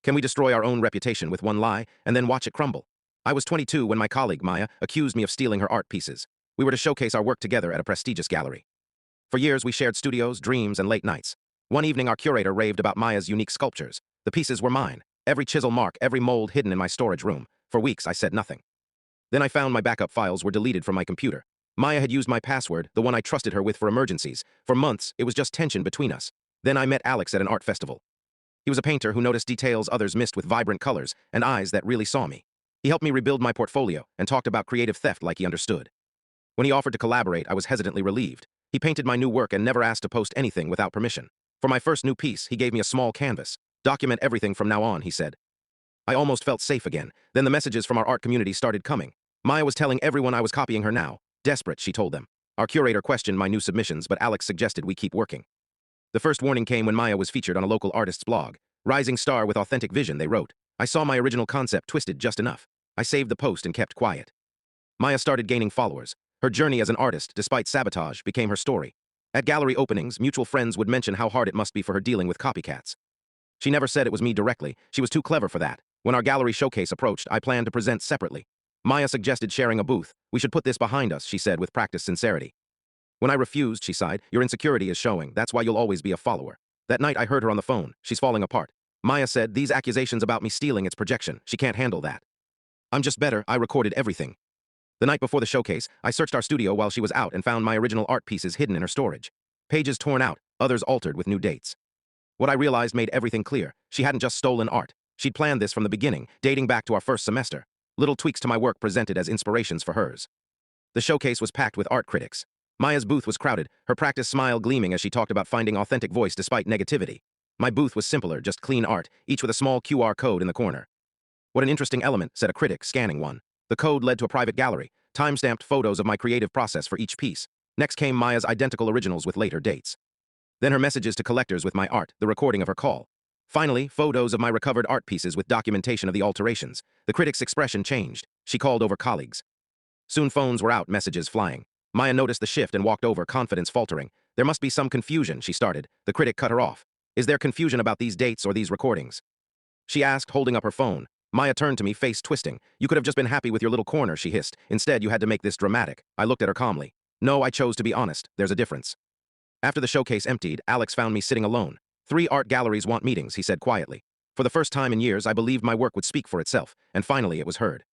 Can we destroy our own reputation with one lie and then watch it crumble? I was 22 when my colleague, Maya, accused me of stealing her art pieces. We were to showcase our work together at a prestigious gallery. For years, we shared studios, dreams, and late nights. One evening, our curator raved about Maya's unique sculptures. The pieces were mine, every chisel mark, every mold hidden in my storage room. For weeks, I said nothing. Then I found my backup files were deleted from my computer. Maya had used my password, the one I trusted her with for emergencies. For months, it was just tension between us. Then I met Alex at an art festival. He was a painter who noticed details others missed with vibrant colors and eyes that really saw me. He helped me rebuild my portfolio and talked about creative theft like he understood. When he offered to collaborate, I was hesitantly relieved. He painted my new work and never asked to post anything without permission. For my first new piece, he gave me a small canvas. Document everything from now on, he said. I almost felt safe again. Then the messages from our art community started coming. Maya was telling everyone I was copying her now. Desperate, she told them. Our curator questioned my new submissions, but Alex suggested we keep working. The first warning came when Maya was featured on a local artist's blog. Rising star with authentic vision, they wrote. I saw my original concept twisted just enough. I saved the post and kept quiet. Maya started gaining followers. Her journey as an artist, despite sabotage, became her story. At gallery openings, mutual friends would mention how hard it must be for her dealing with copycats. She never said it was me directly. She was too clever for that. When our gallery showcase approached, I planned to present separately. Maya suggested sharing a booth. We should put this behind us, she said with practiced sincerity. When I refused, she sighed, your insecurity is showing. That's why you'll always be a follower. That night, I heard her on the phone. She's falling apart. Maya said, these accusations about me stealing its projection. She can't handle that. I'm just better. I recorded everything. The night before the showcase, I searched our studio while she was out and found my original art pieces hidden in her storage. Pages torn out, others altered with new dates. What I realized made everything clear. She hadn't just stolen art. She'd planned this from the beginning, dating back to our first semester. Little tweaks to my work presented as inspirations for hers. The showcase was packed with art critics. Maya's booth was crowded, her practiced smile gleaming as she talked about finding authentic voice despite negativity. My booth was simpler, just clean art, each with a small QR code in the corner. What an interesting element, said a critic, scanning one. The code led to a private gallery, time-stamped photos of my creative process for each piece. Next came Maya's identical originals with later dates. Then her messages to collectors with my art, the recording of her call. Finally, photos of my recovered art pieces with documentation of the alterations. The critic's expression changed. She called over colleagues. Soon phones were out, messages flying. Maya noticed the shift and walked over, confidence faltering. There must be some confusion, she started. The critic cut her off. Is there confusion about these dates or these recordings? She asked, holding up her phone. Maya turned to me, face twisting. You could have just been happy with your little corner, she hissed. Instead, you had to make this dramatic. I looked at her calmly. No, I chose to be honest. There's a difference. After the showcase emptied, Alex found me sitting alone. 3 art galleries want meetings, he said quietly. For the first time in years, I believed my work would speak for itself, and finally it was heard.